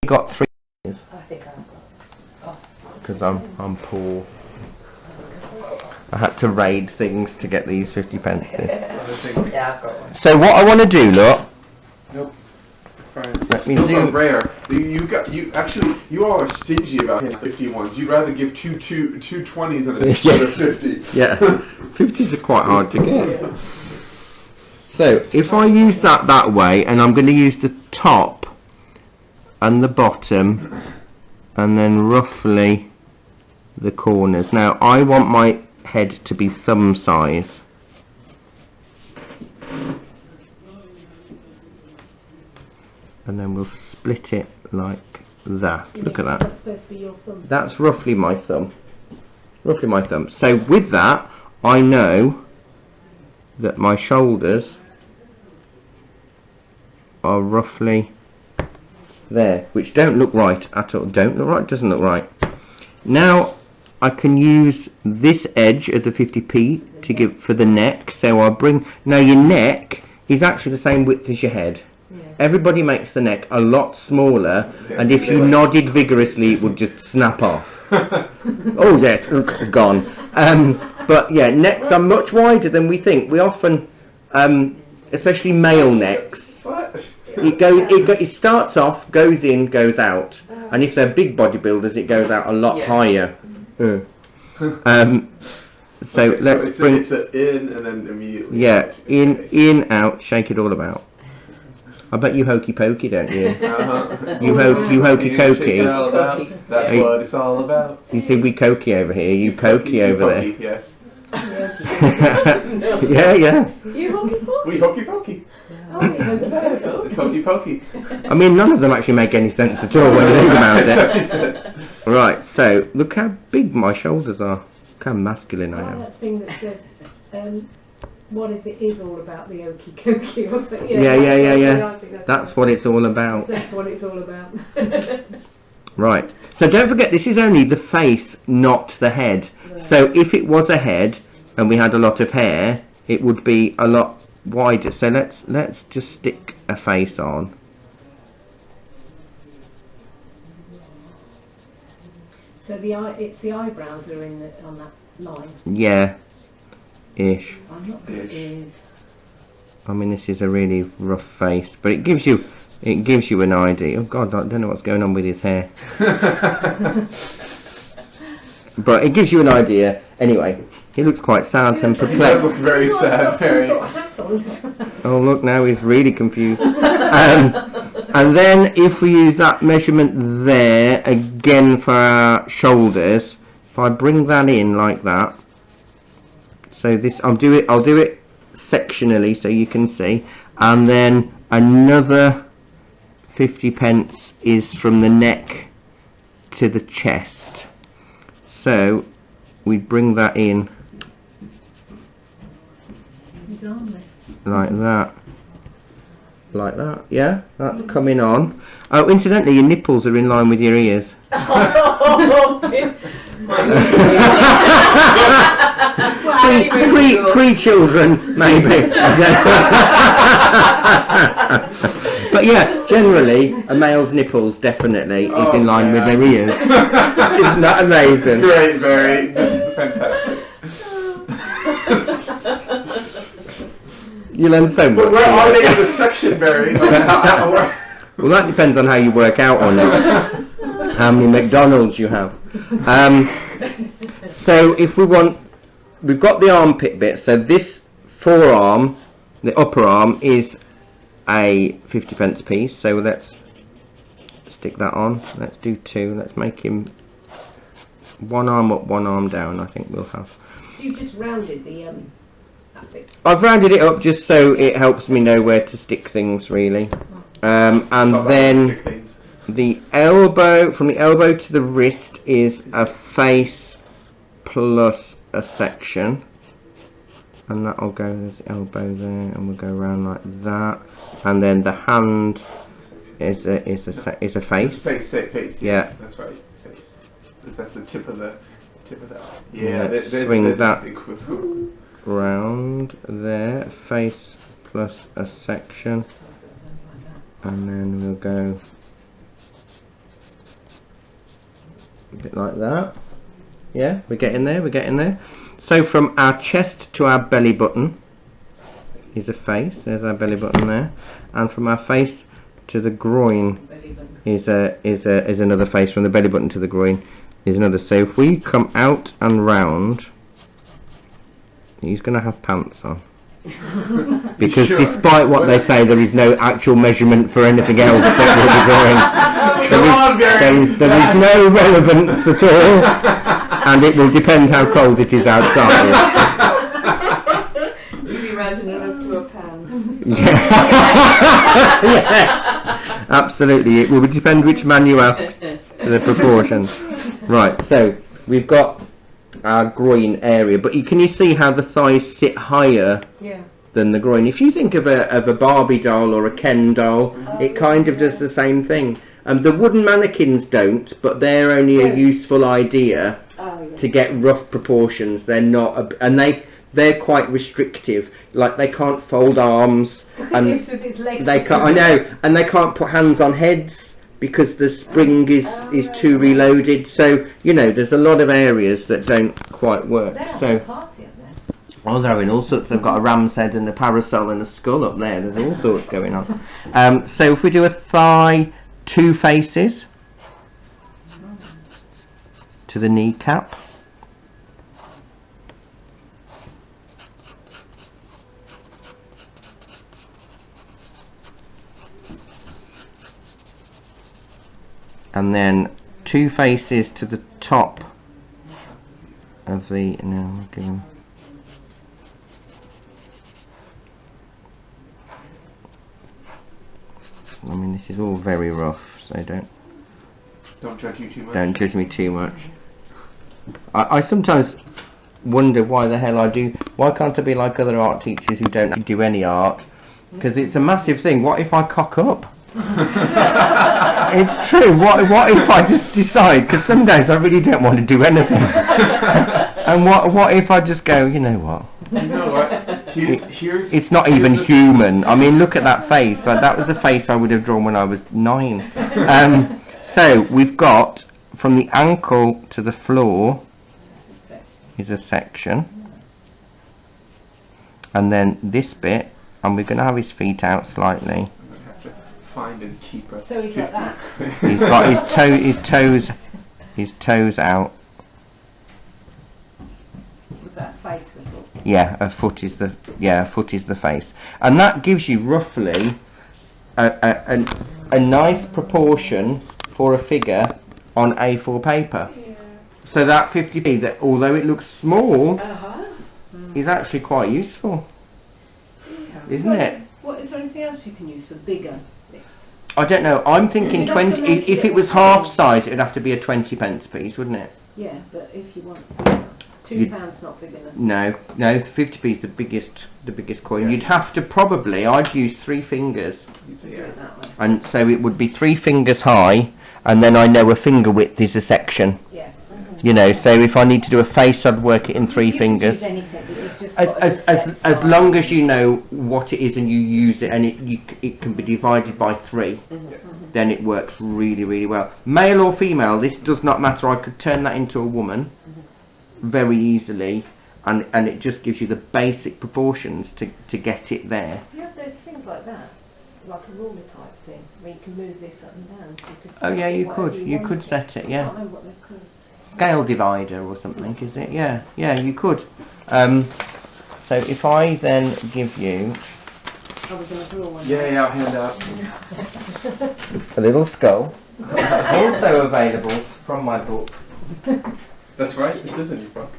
got 3. I think I've got. Because I'm poor. I had to raid things to get these 50 pences. Yeah, I've got one. So what I want to do, look. Nope. Fine. Let me Those are zoom. rare. You all are stingy about 51s. You'd rather give two 20s than a Yes. 50. Yeah, 50s are quite hard to get. So if I use that way, and I'm going to use the top and the bottom, and then roughly the corners. Now I want my head to be thumb size. And then we'll split it like that. Look at that. That's supposed to be your thumb. That's roughly my thumb. Roughly my thumb. So with that, I know that my shoulders are roughly there, which don't look right at all. Don't look right, doesn't look right. Now I can use this edge of the 50p to give for the neck. So I'll bring, now your neck is actually the same width as your head. Everybody makes the neck a lot smaller, and if you nodded vigorously it would just snap off. Oh yes, gone. But yeah, necks are much wider than we think. We often, especially male necks, it starts off, goes in, goes out, and if they're big bodybuilders it goes out a lot higher. So Okay, let's bring it's an in and then immediately. Yeah, in, out, shake it all about. I bet you hokey pokey, don't you? You hokey cokey. That's what it's all about. You see, we cokey over here. You pokey over there. Yes. Yeah. You hokey pokey? We hokey pokey. It's hokey pokey. I mean, none of them actually make any sense at all when you think about it. Right, so look how big my shoulders are. Look how masculine I am. That thing that says, what if it is all about the okey cokey or something? Yeah. That's what it's all about. That's what it's all about. Right. So don't forget, this is only the face, not the head. Right. So if it was a head and we had a lot of hair, it would be a lot wider. So let's just stick a face on. So it's the eyebrows that are on that line. Yeah. Ish. I'm not good at ears. I mean, this is a really rough face, but it gives you an idea. Oh God, I don't know what's going on with his hair. But it gives you an idea. Anyway, he looks quite sad and perplexed. He looks very sad, Harry. Oh look, now he's really confused. And then if we use that measurement there again for our shoulders, if I bring that in like that. So this, I'll do it sectionally so you can see, and then another 50 pence is from the neck to the chest. So we bring that in like that. Yeah, that's coming on. Oh, incidentally, your nipples are in line with your ears. Pre-children, maybe. But yeah, generally, a male's nipples definitely is in line with their ears. Isn't that amazing? Great, Barry. This is fantastic. You learn so much. But where are they in the section, Barry? Well, that depends on how you work out on it. How many McDonald's you have. So if we want, we've got the armpit bit. So this forearm, the upper arm, is a 50 pence piece. So let's stick that on. Let's do 2. Let's make him one arm up, one arm down. I think we'll have. So you just rounded the that bit. I've rounded it up just so it helps me know where to stick things, really. And then the elbow, from the elbow to the wrist, is a face plus a section, and that'll go, there's the elbow there, and we'll go around like that, and then the hand is a face. Face. Yeah, yes, that's right. Face. That's the tip of the. Yeah, swing that round there. Face plus a section, and then we'll go A bit like that. Yeah, we're getting there, we're getting there. So from our chest to our belly button is a face. There's our belly button there. And from our face to the groin is another face. From the belly button to the groin is another. So if we come out and round, he's going to have pants on. Because Sure. despite what they say, there is no actual measurement for anything else that we'll be drawing. There is no relevance at all, and it will depend how cold it is outside. You'll be rounding it up to a pound. Yes, absolutely. It will depend which man you ask to the proportions. Right, so we've got our groin area, but can you see how the thighs sit higher than the groin? If you think of a Barbie doll or a Ken doll, it kind of does the same thing. The wooden mannequins don't, but they're only a useful idea to get rough proportions. They're not, and they're quite restrictive. Like they can't fold arms, and they can't. I know, and they can't put hands on heads, because the spring is too reloaded. So, you know, there's a lot of areas that don't quite work. So, oh, they're in all sorts. They've got a ram's head and a parasol and a skull up there. There's all sorts going on. So if we do a thigh, 2 faces to the kneecap. And then 2 faces to the top of the. No, I'll give them. I mean, this is all very rough, so don't judge you too much. Don't judge me too much. I sometimes wonder why the hell I do. Why can't I be like other art teachers who don't do any art? Because it's a massive thing. What if I cock up? It's true. What if I just decide? Because some days I really don't want to do anything. And what if I just go? You know what? You know what? It's not even human. I mean, look at that face. Like, that was a face I would have drawn when I was 9. So we've got from the ankle to the floor is a section, and then this bit, and we're going to have his feet out slightly. Find and keep us. So he's like that. He's got his toes out. Was that face? Yeah, a foot is the face, and that gives you roughly a nice proportion for a figure on A4 paper. Yeah. So that 50p, that although it looks small, is actually quite useful, isn't it? What is there anything else you can use for bigger bits? I don't know. I'm thinking 20. If it was half size, it'd have to be a 20p piece, wouldn't it? Yeah, but if you want £2 not big enough. No, 50p is the biggest coin. Yes. You'd have to probably. I'd use 3 fingers, and so it would be 3 fingers high, and then I know a finger width is a section. Yeah. You know, so if I need to do a face, I'd work it in 3 fingers. As long as you know what it is and you use it, and it can be divided by 3, then it works really, really well. Male or female, this does not matter. I could turn that into a woman very easily, and it just gives you the basic proportions to get it there. You have those things like that, like a ruler type thing, where you can move this up and down, so you could set you could set it, yeah. I don't know what they're called. Scale divider or something, is it? Yeah, you could. So if I then give you I'll hand out a little skull, also available from my book. That's right, this is in your book.